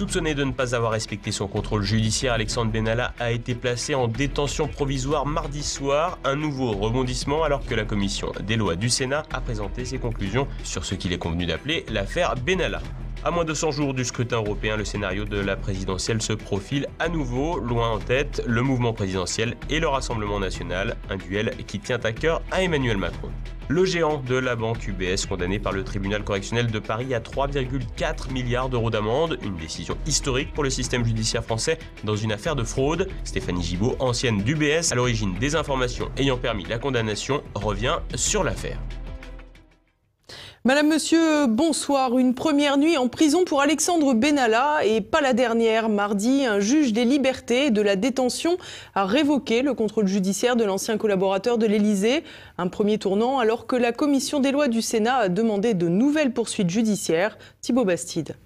Soupçonné de ne pas avoir respecté son contrôle judiciaire, Alexandre Benalla a été placé en détention provisoire mardi soir. Un nouveau rebondissement alors que la commission des lois du Sénat a présenté ses conclusions sur ce qu'il est convenu d'appeler l'affaire Benalla. À moins de 100 jours du scrutin européen, le scénario de la présidentielle se profile à nouveau. Loin en tête, le mouvement présidentiel et le Rassemblement national, un duel qui tient à cœur à Emmanuel Macron. Le géant de la banque UBS condamné par le tribunal correctionnel de Paris à 3,4 milliards d'euros d'amende, une décision historique pour le système judiciaire français dans une affaire de fraude. Stéphanie Gibaud, ancienne d'UBS, à l'origine des informations ayant permis la condamnation, revient sur l'affaire. Madame, monsieur, bonsoir. Une première nuit en prison pour Alexandre Benalla et pas la dernière. Mardi, un juge des libertés et de la détention a révoqué le contrôle judiciaire de l'ancien collaborateur de l'Élysée. Un premier tournant alors que la commission des lois du Sénat a demandé de nouvelles poursuites judiciaires. Thibaut Bastide.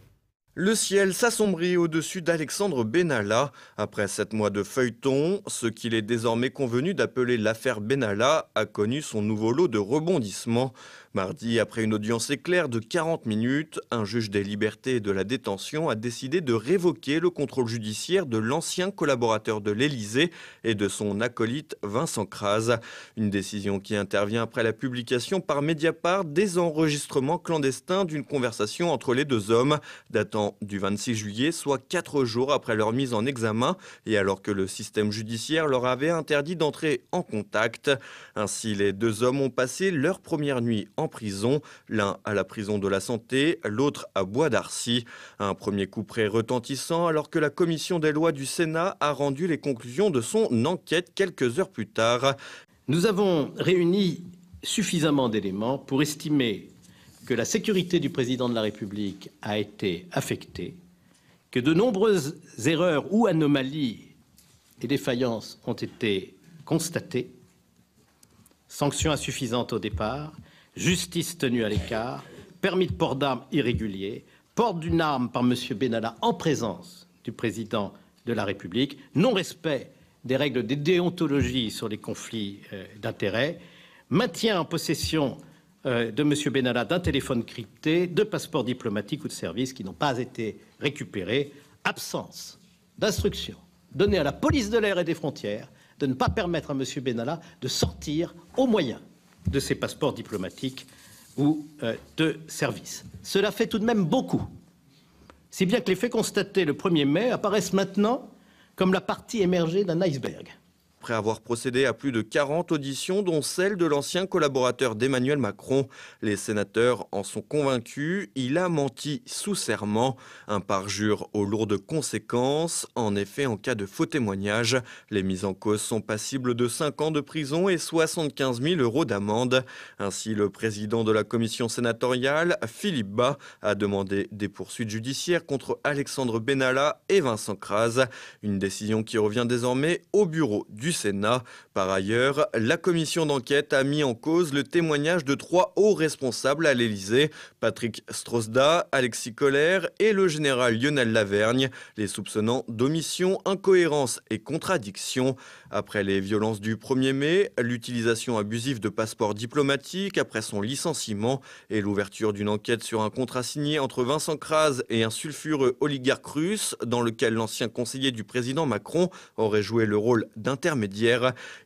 Le ciel s'assombrit au-dessus d'Alexandre Benalla. Après 7 mois de feuilleton, ce qu'il est désormais convenu d'appeler l'affaire Benalla a connu son nouveau lot de rebondissements. Mardi, après une audience éclair de 40 minutes, un juge des libertés et de la détention a décidé de révoquer le contrôle judiciaire de l'ancien collaborateur de l'Élysée et de son acolyte Vincent Crase. Une décision qui intervient après la publication par Mediapart des enregistrements clandestins d'une conversation entre les deux hommes, datant du 26 juillet, soit 4 jours après leur mise en examen et alors que le système judiciaire leur avait interdit d'entrer en contact. Ainsi, les deux hommes ont passé leur première nuit en prison, l'un à la prison de la Santé, l'autre à Bois d'Arcy. Un premier couperet retentissant alors que la commission des lois du Sénat a rendu les conclusions de son enquête quelques heures plus tard. Nous avons réuni suffisamment d'éléments pour estimer que la sécurité du président de la République a été affectée, que de nombreuses erreurs ou anomalies et défaillances ont été constatées, sanctions insuffisantes au départ, justice tenue à l'écart, permis de port d'armes irrégulier, port d'une arme par M. Benalla en présence du président de la République, non-respect des règles de déontologie sur les conflits d'intérêts, maintien en possession de M. Benalla d'un téléphone crypté, de passeports diplomatiques ou de services qui n'ont pas été récupérés, absence d'instruction donnée à la police de l'air et des frontières de ne pas permettre à M. Benalla de sortir au moyen de ses passeports diplomatiques ou de services. Cela fait tout de même beaucoup. Si bien que les faits constatés le 1er mai apparaissent maintenant comme la partie émergée d'un iceberg. Après avoir procédé à plus de 40 auditions, dont celle de l'ancien collaborateur d'Emmanuel Macron, les sénateurs en sont convaincus. Il a menti sous serment, un parjure aux lourdes conséquences. En effet, en cas de faux témoignage, les mises en cause sont passibles de 5 ans de prison et 75 000 € d'amende. Ainsi, le président de la commission sénatoriale, Philippe Bas, a demandé des poursuites judiciaires contre Alexandre Benalla et Vincent Crase. Une décision qui revient désormais au bureau du Sénat. Par ailleurs, la commission d'enquête a mis en cause le témoignage de 3 hauts responsables à l'Élysée, Patrick Strosda, Alexis Kohler et le général Lionel Lavergne, les soupçonnant d'omission, incohérence et contradiction. Après les violences du 1er mai, l'utilisation abusive de passeports diplomatiques après son licenciement et l'ouverture d'une enquête sur un contrat signé entre Vincent Crase et un sulfureux oligarque russe dans lequel l'ancien conseiller du président Macron aurait joué le rôle d'intermédiaire.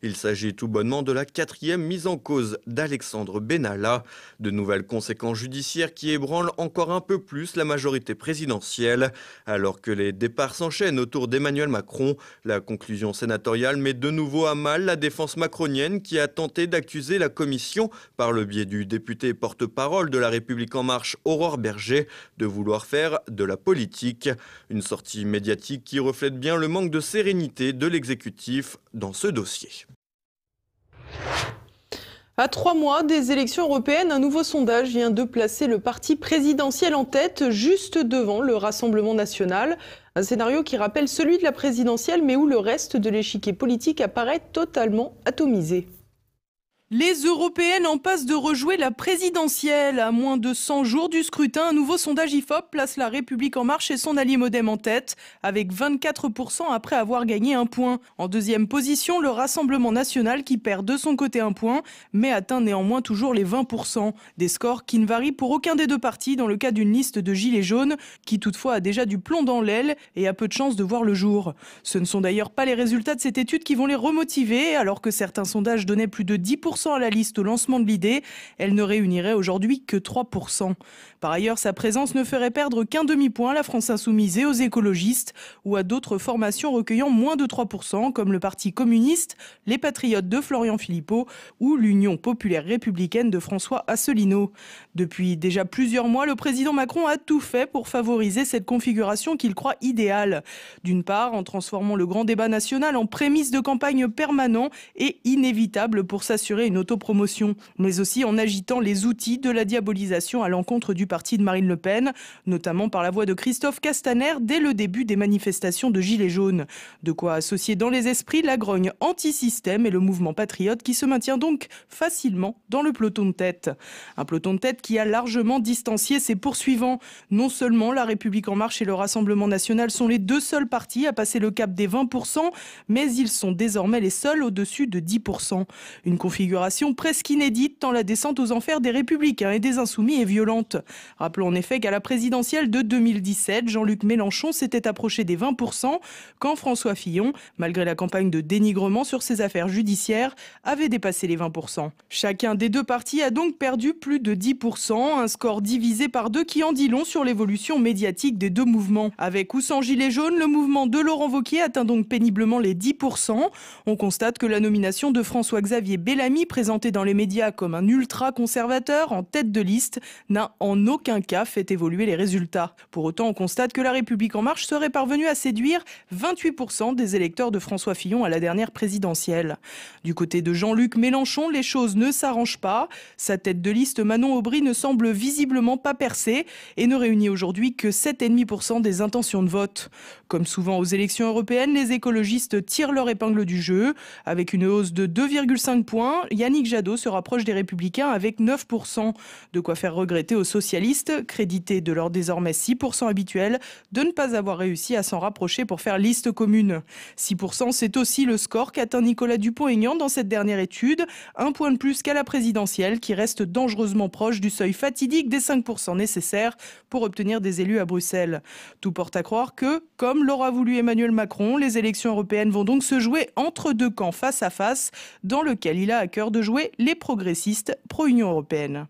Il s'agit tout bonnement de la 4e mise en cause d'Alexandre Benalla. De nouvelles conséquences judiciaires qui ébranlent encore un peu plus la majorité présidentielle. Alors que les départs s'enchaînent autour d'Emmanuel Macron, la conclusion sénatoriale met de nouveau à mal la défense macronienne qui a tenté d'accuser la commission, par le biais du député porte-parole de La République En Marche, Aurore Berger, de vouloir faire de la politique. Une sortie médiatique qui reflète bien le manque de sérénité de l'exécutif dans ce dossier. À 3 mois des élections européennes, un nouveau sondage vient de placer le parti présidentiel en tête, juste devant le Rassemblement national. Un scénario qui rappelle celui de la présidentielle, mais où le reste de l'échiquier politique apparaît totalement atomisé. Les européennes en passent de rejouer la présidentielle. À moins de 100 jours du scrutin, un nouveau sondage IFOP place La République En Marche et son allié Modem en tête, avec 24% après avoir gagné un point. En deuxième position, le Rassemblement National qui perd de son côté un point, mais atteint néanmoins toujours les 20%. Des scores qui ne varient pour aucun des deux partis dans le cas d'une liste de gilets jaunes, qui toutefois a déjà du plomb dans l'aile et a peu de chances de voir le jour. Ce ne sont d'ailleurs pas les résultats de cette étude qui vont les remotiver, alors que certains sondages donnaient plus de 10% à la liste au lancement de l'idée, elle ne réunirait aujourd'hui que 3%. Par ailleurs, sa présence ne ferait perdre qu'un demi-point à la France Insoumise et aux écologistes ou à d'autres formations recueillant moins de 3%, comme le Parti communiste, les Patriotes de Florian Philippot ou l'Union populaire républicaine de François Asselineau. Depuis déjà plusieurs mois, le président Macron a tout fait pour favoriser cette configuration qu'il croit idéale. D'une part, en transformant le grand débat national en prémisse de campagne permanent et inévitable pour s'assurer une autopromotion, mais aussi en agitant les outils de la diabolisation à l'encontre du parti de Marine Le Pen, notamment par la voix de Christophe Castaner dès le début des manifestations de Gilets jaunes. De quoi associer dans les esprits la grogne anti-système et le mouvement patriote qui se maintient donc facilement dans le peloton de tête. Un peloton de tête qui a largement distancié ses poursuivants. Non seulement La République En Marche et le Rassemblement National sont les deux seuls partis à passer le cap des 20%, mais ils sont désormais les seuls au-dessus de 10%. Une configuration presque inédite tant la descente aux enfers des Républicains et des Insoumis est violente. Rappelons en effet qu'à la présidentielle de 2017, Jean-Luc Mélenchon s'était approché des 20% quand François Fillon, malgré la campagne de dénigrement sur ses affaires judiciaires, avait dépassé les 20%. Chacun des deux partis a donc perdu plus de 10%, un score divisé par deux qui en dit long sur l'évolution médiatique des deux mouvements. Avec ou sans gilets jaunes, le mouvement de Laurent Wauquiez atteint donc péniblement les 10%. On constate que la nomination de François-Xavier Bellamy, présenté dans les médias comme un ultra-conservateur en tête de liste, n'a en aucun cas fait évoluer les résultats. Pour autant, on constate que La République En Marche serait parvenue à séduire 28% des électeurs de François Fillon à la dernière présidentielle. Du côté de Jean-Luc Mélenchon, les choses ne s'arrangent pas. Sa tête de liste Manon Aubry ne semble visiblement pas percer et ne réunit aujourd'hui que 7,5% des intentions de vote. Comme souvent aux élections européennes, les écologistes tirent leur épingle du jeu. Avec une hausse de 2,5 points, Yannick Jadot se rapproche des Républicains avec 9%. De quoi faire regretter aux socialistes, crédités de leur désormais 6% habituel, de ne pas avoir réussi à s'en rapprocher pour faire liste commune. 6%, c'est aussi le score qu'atteint Nicolas Dupont-Aignan dans cette dernière étude, un point de plus qu'à la présidentielle qui reste dangereusement proche du seuil fatidique des 5% nécessaires pour obtenir des élus à Bruxelles. Tout porte à croire que, comme l'aura voulu Emmanuel Macron, les élections européennes vont donc se jouer entre deux camps face à face, dans lequel il a à cœur de jouer les progressistes pro-Union européenne.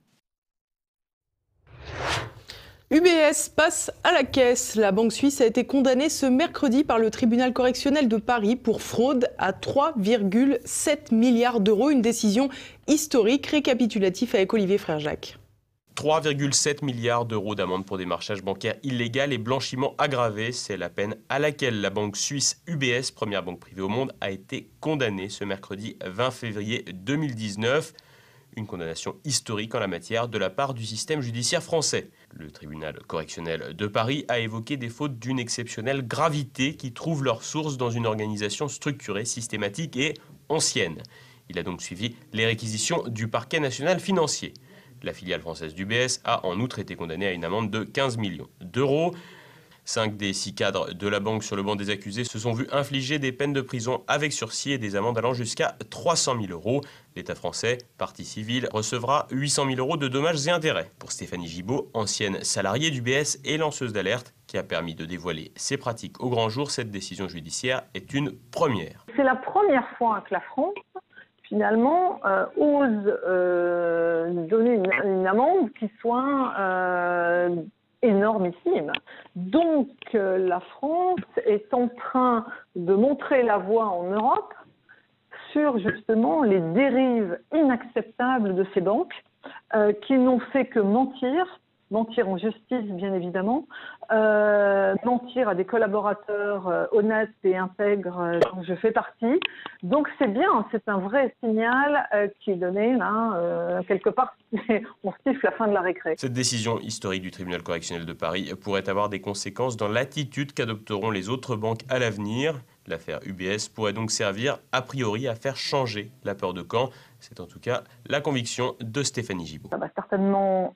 UBS passe à la caisse. La banque suisse a été condamnée ce mercredi par le tribunal correctionnel de Paris pour fraude à 3,7 milliards d'euros. Une décision historique, récapitulatif avec Olivier Frère-Jacques. 3,7 milliards d'euros d'amende pour démarchage bancaire illégal et blanchiment aggravé. C'est la peine à laquelle la banque suisse UBS, première banque privée au monde, a été condamnée ce mercredi 20 février 2019. Une condamnation historique en la matière de la part du système judiciaire français. Le tribunal correctionnel de Paris a évoqué des fautes d'une exceptionnelle gravité qui trouvent leur source dans une organisation structurée, systématique et ancienne. Il a donc suivi les réquisitions du parquet national financier. La filiale française d'UBS a en outre été condamnée à une amende de 15 millions d'euros. 5 des 6 cadres de la banque sur le banc des accusés se sont vus infliger des peines de prison avec sursis et des amendes allant jusqu'à 300 000 euros. L'État français, partie civile, recevra 800 000 euros de dommages et intérêts. Pour Stéphanie Gibault, ancienne salariée d'UBS et lanceuse d'alerte, qui a permis de dévoiler ses pratiques au grand jour, cette décision judiciaire est une première. C'est la première fois que la France, finalement, ose donner une amende qui soit énormissime. Donc la France est en train de montrer la voie en Europe sur justement les dérives inacceptables de ces banques qui n'ont fait que mentir en justice bien évidemment, mentir à des collaborateurs honnêtes et intègres dont je fais partie. Donc c'est bien, c'est un vrai signal qui est donné là, quelque part, on siffle la fin de la récré. Cette décision historique du tribunal correctionnel de Paris pourrait avoir des conséquences dans l'attitude qu'adopteront les autres banques à l'avenir. L'affaire UBS pourrait donc servir a priori à faire changer la peur de camp. C'est en tout cas la conviction de Stéphanie Gibaud. Ça va certainement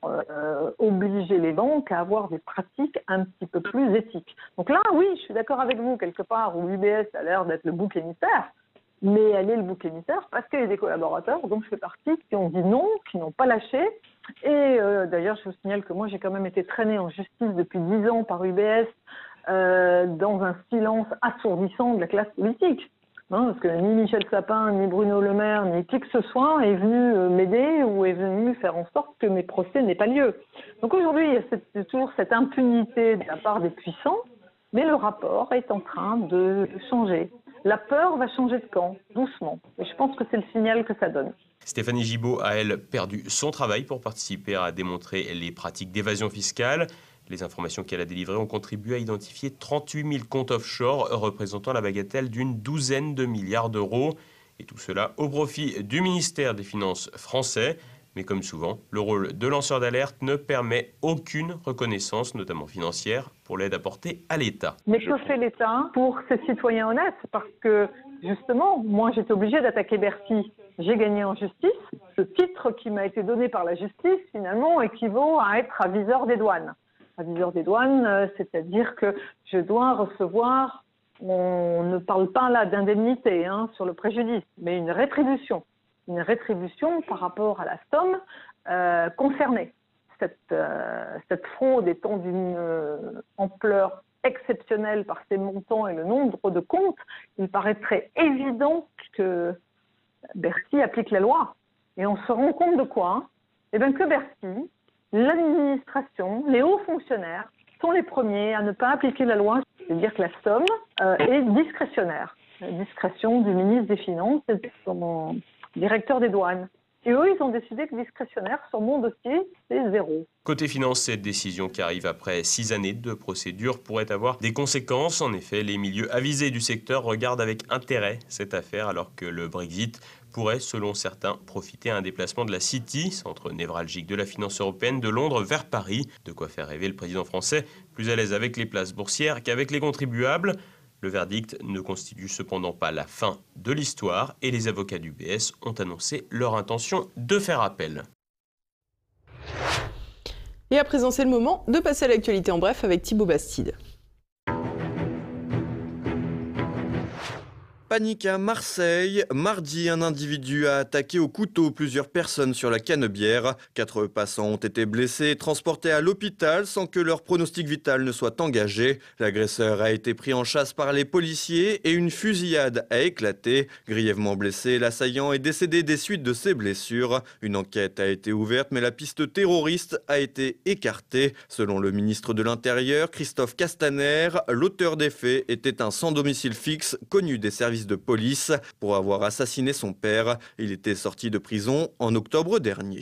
obliger les banques à avoir des pratiques un petit peu plus éthiques. Donc là, oui, je suis d'accord avec vous, quelque part, où UBS a l'air d'être le bouc émissaire, mais elle est le bouc émissaire parce qu'il y a des collaborateurs, dont je fais partie, qui ont dit non, qui n'ont pas lâché. Et d'ailleurs, je vous signale que moi, j'ai quand même été traînée en justice depuis 10 ans par UBS dans un silence assourdissant de la classe politique. Parce que ni Michel Sapin, ni Bruno Le Maire, ni qui que ce soit est venu m'aider ou est venu faire en sorte que mes procès n'aient pas lieu. Donc aujourd'hui, il y a toujours cette impunité de la part des puissants, mais le rapport est en train de changer. La peur va changer de camp, doucement. Et je pense que c'est le signal que ça donne. Stéphanie Gibaud a, elle, perdu son travail pour participer à démontrer les pratiques d'évasion fiscale. Les informations qu'elle a délivrées ont contribué à identifier 38 000 comptes offshore représentant la bagatelle d'une douzaine de milliards d'euros. Et tout cela au profit du ministère des Finances français. Mais comme souvent, le rôle de lanceur d'alerte ne permet aucune reconnaissance, notamment financière, pour l'aide apportée à l'État. Mais que fait l'État pour ses citoyens honnêtes? Parce que, justement, moi j'étais obligée d'attaquer Bercy. J'ai gagné en justice. Ce titre qui m'a été donné par la justice, finalement, équivaut à être aviseur des douanes. Aviseur des douanes, c'est-à-dire que je dois recevoir, on ne parle pas là d'indemnité sur le préjudice, mais une rétribution. Une rétribution par rapport à la somme concernée. Cette fraude étant d'une ampleur exceptionnelle par ses montants et le nombre de comptes, il paraîtrait évident que Bercy applique la loi. Et on se rend compte de quoi? Eh bien que Bercy, l'administration, les hauts fonctionnaires sont les premiers à ne pas appliquer la loi. C'est-à-dire que la somme est discrétionnaire. La discrétion du ministre des Finances et de son directeur des douanes. Et eux, ils ont décidé que discrétionnaire, sur mon dossier, c'est 0. Côté finance, cette décision qui arrive après 6 années de procédure pourrait avoir des conséquences. En effet, les milieux avisés du secteur regardent avec intérêt cette affaire, alors que le Brexit pourrait, selon certains, profiter à un déplacement de la City, centre névralgique de la finance européenne, de Londres vers Paris. De quoi faire rêver le président français, plus à l'aise avec les places boursières qu'avec les contribuables. Le verdict ne constitue cependant pas la fin de l'histoire et les avocats d'UBS ont annoncé leur intention de faire appel. Et à présent, c'est le moment de passer à l'actualité en bref avec Thibaut Bastide. Panique à Marseille. Mardi, un individu a attaqué au couteau plusieurs personnes sur la Canebière. 4 passants ont été blessés et transportés à l'hôpital sans que leur pronostic vital ne soit engagé. L'agresseur a été pris en chasse par les policiers et une fusillade a éclaté. Grièvement blessé, l'assaillant est décédé des suites de ses blessures. Une enquête a été ouverte, mais la piste terroriste a été écartée. Selon le ministre de l'Intérieur, Christophe Castaner, l'auteur des faits était un sans domicile fixe, connu des services de police pour avoir assassiné son père. Il était sorti de prison en octobre dernier.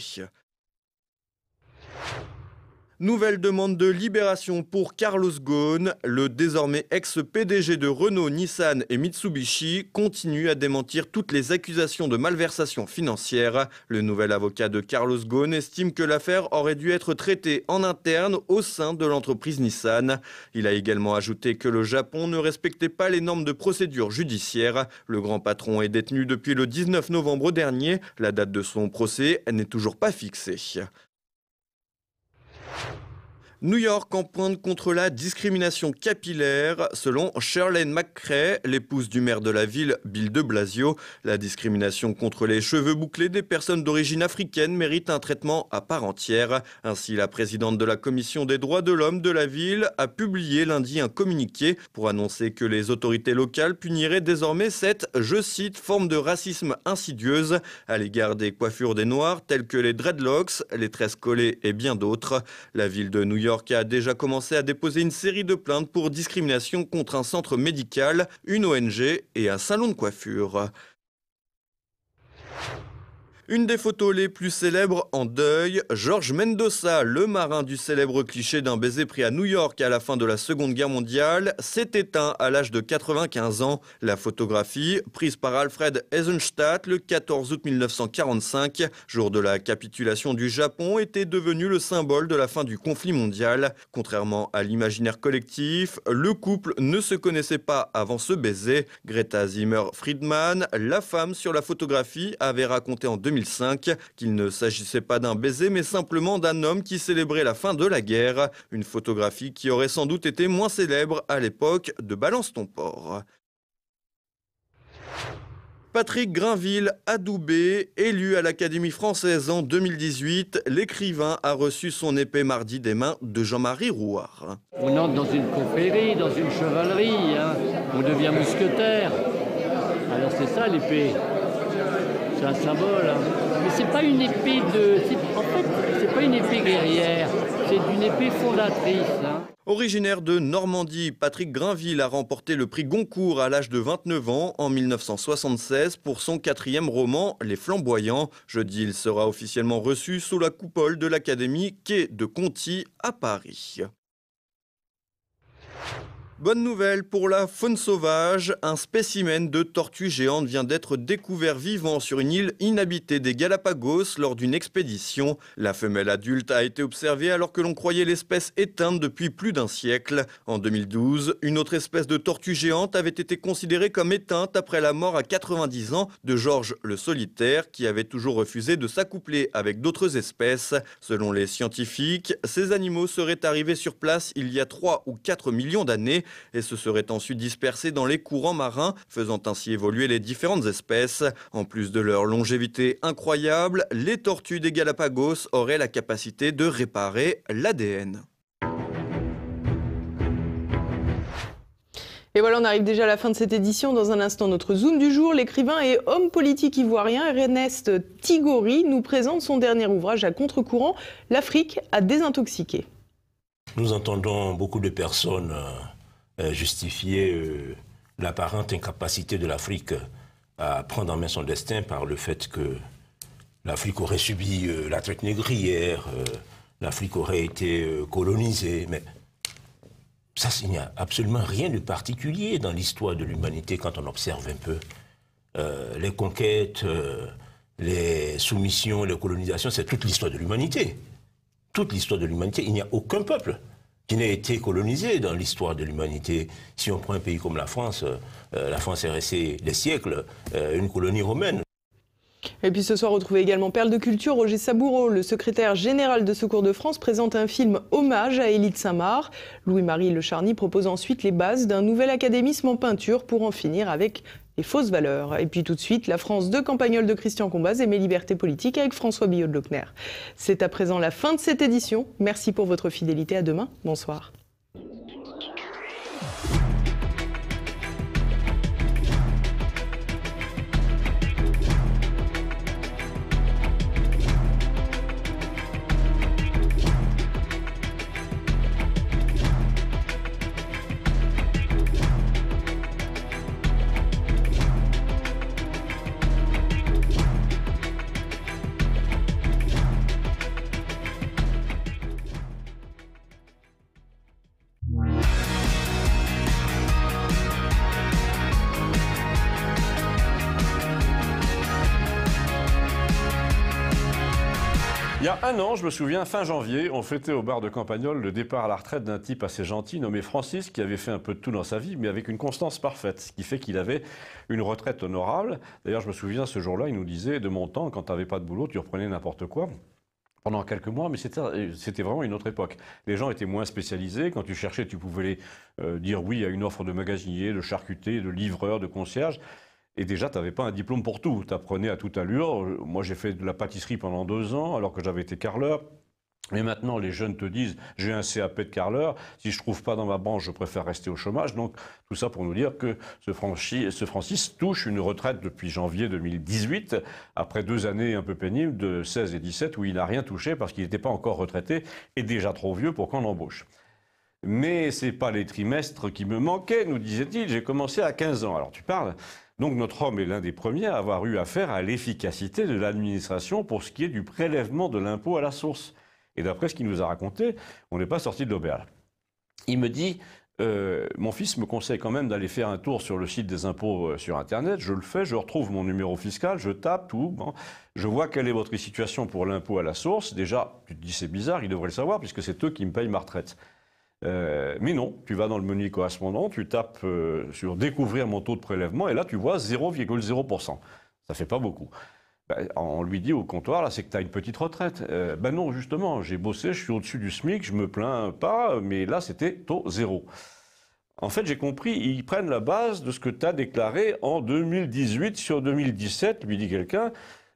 Nouvelle demande de libération pour Carlos Ghosn. Le désormais ex-PDG de Renault, Nissan et Mitsubishi continue à démentir toutes les accusations de malversation financière. Le nouvel avocat de Carlos Ghosn estime que l'affaire aurait dû être traitée en interne au sein de l'entreprise Nissan. Il a également ajouté que le Japon ne respectait pas les normes de procédure judiciaire. Le grand patron est détenu depuis le 19 novembre dernier. La date de son procès n'est toujours pas fixée. New York en pointe contre la discrimination capillaire. Selon Shirlene McCrae, l'épouse du maire de la ville, Bill de Blasio, la discrimination contre les cheveux bouclés des personnes d'origine africaine mérite un traitement à part entière. Ainsi, la présidente de la commission des droits de l'homme de la ville a publié lundi un communiqué pour annoncer que les autorités locales puniraient désormais cette, je cite, forme de racisme insidieuse à l'égard des coiffures des Noirs telles que les dreadlocks, les tresses collées et bien d'autres. La ville de New York a déjà commencé à déposer une série de plaintes pour discrimination contre un centre médical, une ONG et un salon de coiffure. Une des photos les plus célèbres en deuil, Jorge Mendoza, le marin du célèbre cliché d'un baiser pris à New York à la fin de la Seconde Guerre mondiale, s'est éteint à l'âge de 95 ans. La photographie, prise par Alfred Eisenstadt le 14 août 1945, jour de la capitulation du Japon, était devenue le symbole de la fin du conflit mondial. Contrairement à l'imaginaire collectif, le couple ne se connaissait pas avant ce baiser. Greta Zimmer-Friedman, la femme sur la photographie, avait raconté en 2005 qu'il ne s'agissait pas d'un baiser mais simplement d'un homme qui célébrait la fin de la guerre. Une photographie qui aurait sans doute été moins célèbre à l'époque de Balance ton porc. Patrick Grainville adoubé, élu à l'Académie française en 2018, l'écrivain a reçu son épée mardi des mains de Jean-Marie Rouard. On entre dans une confrérie, dans une chevalerie, hein. On devient mousquetaire. Alors c'est ça l'épée. C'est un symbole. Hein. Mais c'est pas une épée en fait, c'est pas une épée guerrière. C'est une épée fondatrice. Hein. Originaire de Normandie, Patrick Grainville a remporté le prix Goncourt à l'âge de 29 ans en 1976 pour son 4e roman Les Flamboyants. Jeudi, il sera officiellement reçu sous la coupole de l'Académie quai de Conty à Paris. Bonne nouvelle pour la faune sauvage, un spécimen de tortue géante vient d'être découvert vivant sur une île inhabitée des Galapagos lors d'une expédition. La femelle adulte a été observée alors que l'on croyait l'espèce éteinte depuis plus d'un siècle. En 2012, une autre espèce de tortue géante avait été considérée comme éteinte après la mort à 90 ans de Georges le Solitaire, qui avait toujours refusé de s'accoupler avec d'autres espèces. Selon les scientifiques, ces animaux seraient arrivés sur place il y a 3 ou 4 millions d'années et se seraient ensuite dispersés dans les courants marins, faisant ainsi évoluer les différentes espèces. En plus de leur longévité incroyable, les tortues des Galapagos auraient la capacité de réparer l'ADN. Et voilà, on arrive déjà à la fin de cette édition. Dans un instant, notre Zoom du jour, l'écrivain et homme politique ivoirien Ernest Tigori nous présente son dernier ouvrage à contre-courant, L'Afrique à désintoxiquer. Nous entendons beaucoup de personnes justifier l'apparente incapacité de l'Afrique à prendre en main son destin par le fait que l'Afrique aurait subi la traite négrière, l'Afrique aurait été colonisée. Mais ça, il n'y a absolument rien de particulier dans l'histoire de l'humanité quand on observe un peu. Les conquêtes, les soumissions, les colonisations, c'est toute l'histoire de l'humanité. Toute l'histoire de l'humanité, il n'y a aucun peuple qui n'a été colonisé dans l'histoire de l'humanité. Si on prend un pays comme la France est restée des siècles une colonie romaine. Et puis ce soir, retrouvez également Perle de Culture. Roger Saboureau, le secrétaire général de Secours de France, présente un film hommage à Élie de Saint-Marc. Louis-Marie Le Charny propose ensuite les bases d'un nouvel académisme en peinture pour en finir avec les fausses valeurs. Et puis tout de suite, la France de Campagnol de Christian Combaz et Mes libertés politiques avec François Billot de Lochner. C'est à présent la fin de cette édition. Merci pour votre fidélité. À demain. Bonsoir. Il y a un an, je me souviens, fin janvier, on fêtait au bar de Campagnol le départ à la retraite d'un type assez gentil nommé Francis, qui avait fait un peu de tout dans sa vie, mais avec une constance parfaite, ce qui fait qu'il avait une retraite honorable. D'ailleurs, je me souviens, ce jour-là, il nous disait, de mon temps, quand tu n'avais pas de boulot, tu reprenais n'importe quoi. Pendant quelques mois, mais c'était vraiment une autre époque. Les gens étaient moins spécialisés. Quand tu cherchais, tu pouvais dire oui à une offre de magasinier, de charcutier, de livreur, de concierge. Et déjà, tu n'avais pas un diplôme pour tout. Tu apprenais à toute allure. Moi, j'ai fait de la pâtisserie pendant 2 ans, alors que j'avais été carreleur. Mais maintenant, les jeunes te disent « j'ai un CAP de carreleur, si je ne trouve pas dans ma branche, je préfère rester au chômage ». Donc, tout ça pour nous dire que ce Francis touche une retraite depuis janvier 2018, après 2 années un peu pénibles, de 16 et 17, où il n'a rien touché parce qu'il n'était pas encore retraité et déjà trop vieux pour qu'on l'embauche. Mais ce n'est pas les trimestres qui me manquaient, nous disait-il. J'ai commencé à 15 ans. Alors, tu parles Donc notre homme est l'un des premiers à avoir eu affaire à l'efficacité de l'administration pour ce qui est du prélèvement de l'impôt à la source. Et d'après ce qu'il nous a raconté, on n'est pas sorti de l'auberge. Il me dit, mon fils me conseille quand même d'aller faire un tour sur le site des impôts sur Internet. Je le fais, je retrouve mon numéro fiscal, je tape tout. Bon, je vois quelle est votre situation pour l'impôt à la source. Déjà, tu te dis c'est bizarre, ils devraient le savoir puisque c'est eux qui me payent ma retraite. Mais non, tu vas dans le menu correspondant, tu tapes sur découvrir mon taux de prélèvement et là tu vois 0,0%. Ça fait pas beaucoup. On lui dit au comptoir, là, c'est que tu as une petite retraite. Ben non, justement, j'ai bossé, je suis au-dessus du SMIC, je me plains pas, mais là, c'était taux 0. En fait, j'ai compris, ils prennent la base de ce que tu as déclaré en 2018 sur 2017, lui dit quelqu'un.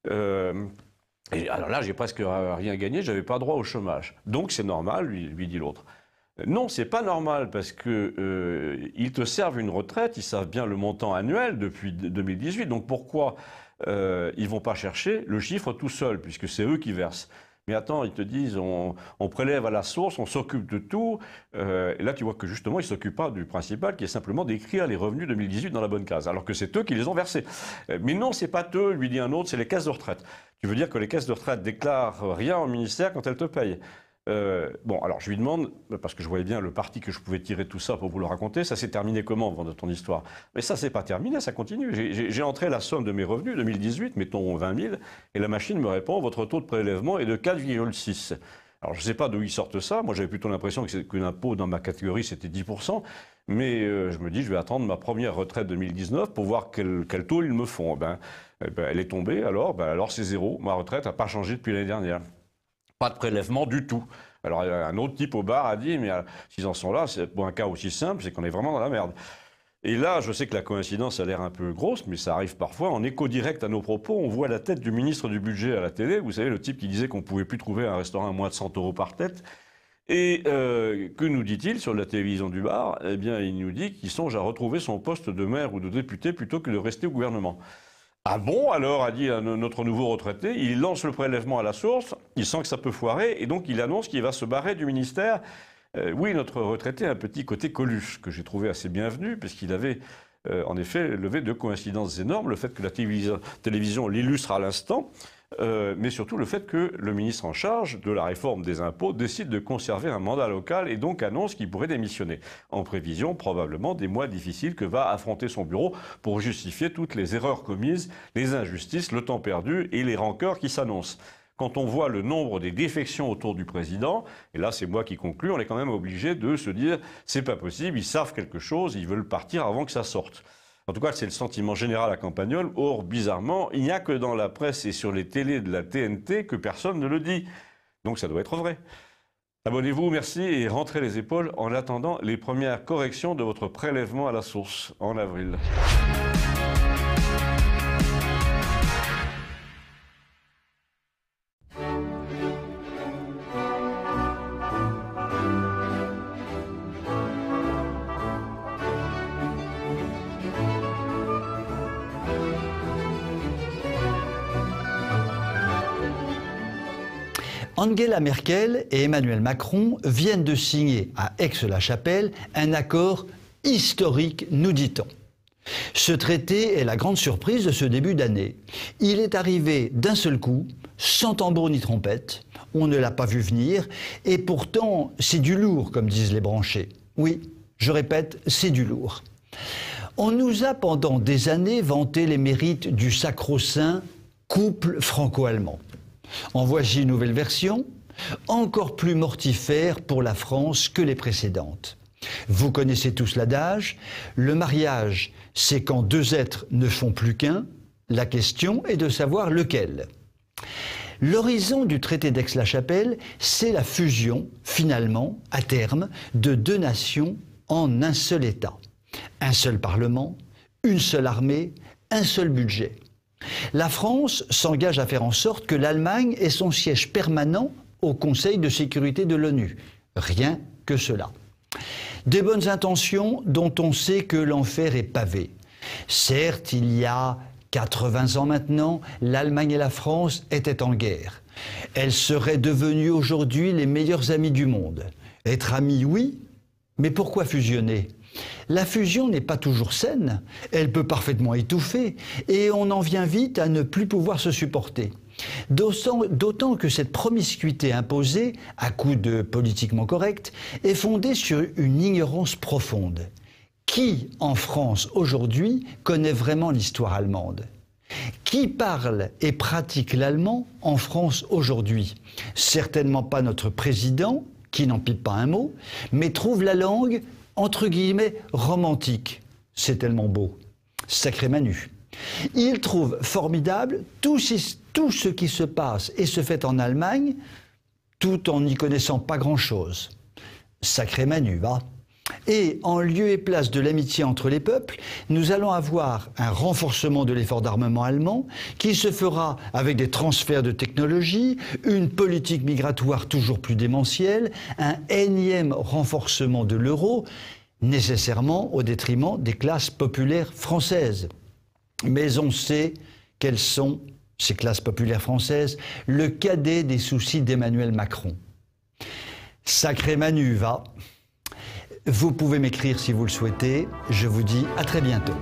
Et alors là, j'ai presque rien gagné, j'avais pas droit au chômage. Donc c'est normal, lui dit l'autre. Non, c'est pas normal parce que ils te servent une retraite, ils savent bien le montant annuel depuis 2018. Donc pourquoi ils vont pas chercher le chiffre tout seul, puisque c'est eux qui versent. Mais attends, ils te disent, on prélève à la source, on s'occupe de tout. Et là, tu vois que justement, ils ne s'occupent pas du principal, qui est simplement d'écrire les revenus 2018 dans la bonne case, alors que c'est eux qui les ont versés. Mais non, c'est pas eux, lui dit un autre, c'est les caisses de retraite. Tu veux dire que les caisses de retraite déclarent rien au ministère quand elles te payent. Bon, alors je lui demande, parce que je voyais bien le parti que je pouvais tirer tout ça pour vous le raconter, ça s'est terminé comment, de ton histoire? Mais ça, c'est pas terminé, ça continue. J'ai entré la somme de mes revenus 2018, mettons 20 000, et la machine me répond, votre taux de prélèvement est de 4,6. Alors je sais pas d'où ils sortent ça, moi j'avais plutôt l'impression que l'impôt dans ma catégorie c'était 10%, mais je me dis, je vais attendre ma première retraite 2019 pour voir quel taux ils me font. Elle est tombée, alors c'est 0, ma retraite n'a pas changé depuis l'année dernière. Pas de prélèvement du tout. Alors un autre type au bar a dit, mais s'ils en sont là, c'est pour un cas aussi simple, c'est qu'on est vraiment dans la merde. Et là, je sais que la coïncidence a l'air un peu grosse, mais ça arrive parfois. En écho direct à nos propos, on voit la tête du ministre du Budget à la télé. Vous savez, le type qui disait qu'on ne pouvait plus trouver un restaurant à moins de 100 € par tête. Et que nous dit-il sur la télévision du bar? Eh bien, il nous dit qu'il songe à retrouver son poste de maire ou de député plutôt que de rester au gouvernement. Ah bon, alors, a dit notre nouveau retraité, il lance le prélèvement à la source, il sent que ça peut foirer, et donc il annonce qu'il va se barrer du ministère. Oui, notre retraité a un petit côté Coluche, que j'ai trouvé assez bienvenu, puisqu'il avait en effet levé deux coïncidences énormes, le fait que la télévision l'illustre à l'instant, mais surtout le fait que le ministre en charge de la réforme des impôts décide de conserver un mandat local et donc annonce qu'il pourrait démissionner, en prévision probablement des mois difficiles que va affronter son bureau pour justifier toutes les erreurs commises, les injustices, le temps perdu et les rancœurs qui s'annoncent. Quand on voit le nombre des défections autour du président, et là c'est moi qui conclus, on est quand même obligé de se dire c'est pas possible, ils savent quelque chose, ils veulent partir avant que ça sorte. En tout cas, c'est le sentiment général à Campagnole. Or, bizarrement, il n'y a que dans la presse et sur les télés de la TNT que personne ne le dit. Donc ça doit être vrai. Abonnez-vous, merci, et rentrez les épaules en attendant les premières corrections de votre prélèvement à la source en avril. Angela Merkel et Emmanuel Macron viennent de signer à Aix-la-Chapelle un accord historique, nous dit-on. Ce traité est la grande surprise de ce début d'année. Il est arrivé d'un seul coup, sans tambour ni trompette, on ne l'a pas vu venir, et pourtant c'est du lourd, comme disent les branchés. Oui, je répète, c'est du lourd. On nous a pendant des années vanté les mérites du sacro-saint couple franco-allemand. En voici une nouvelle version, encore plus mortifère pour la France que les précédentes. Vous connaissez tous l'adage, le mariage, c'est quand deux êtres ne font plus qu'un. La question est de savoir lequel. L'horizon du traité d'Aix-la-Chapelle, c'est la fusion, finalement, à terme, de deux nations en un seul État. Un seul Parlement, une seule armée, un seul budget. La France s'engage à faire en sorte que l'Allemagne ait son siège permanent au Conseil de sécurité de l'ONU. Rien que cela. Des bonnes intentions dont on sait que l'enfer est pavé. Certes, il y a 80 ans maintenant, l'Allemagne et la France étaient en guerre. Elles seraient devenues aujourd'hui les meilleures amies du monde. Être amies, oui, mais pourquoi fusionner ? La fusion n'est pas toujours saine, elle peut parfaitement étouffer, et on en vient vite à ne plus pouvoir se supporter. D'autant que cette promiscuité imposée, à coup de politiquement correct, est fondée sur une ignorance profonde. Qui, en France, aujourd'hui, connaît vraiment l'histoire allemande ? Qui parle et pratique l'allemand en France aujourd'hui? Certainement pas notre président, qui n'en pipe pas un mot, mais trouve la langue, entre guillemets, romantique. C'est tellement beau. Sacré Manu. Il trouve formidable tout ce qui se passe et se fait en Allemagne, tout en n'y connaissant pas grand-chose. Sacré Manu, va. Et en lieu et place de l'amitié entre les peuples, nous allons avoir un renforcement de l'effort d'armement allemand qui se fera avec des transferts de technologie, une politique migratoire toujours plus démentielle, un énième renforcement de l'euro, nécessairement au détriment des classes populaires françaises. Mais on sait quelles sont ces classes populaires françaises, le cadet des soucis d'Emmanuel Macron. Sacré Manu, va. Vous pouvez m'écrire si vous le souhaitez. Je vous dis à très bientôt.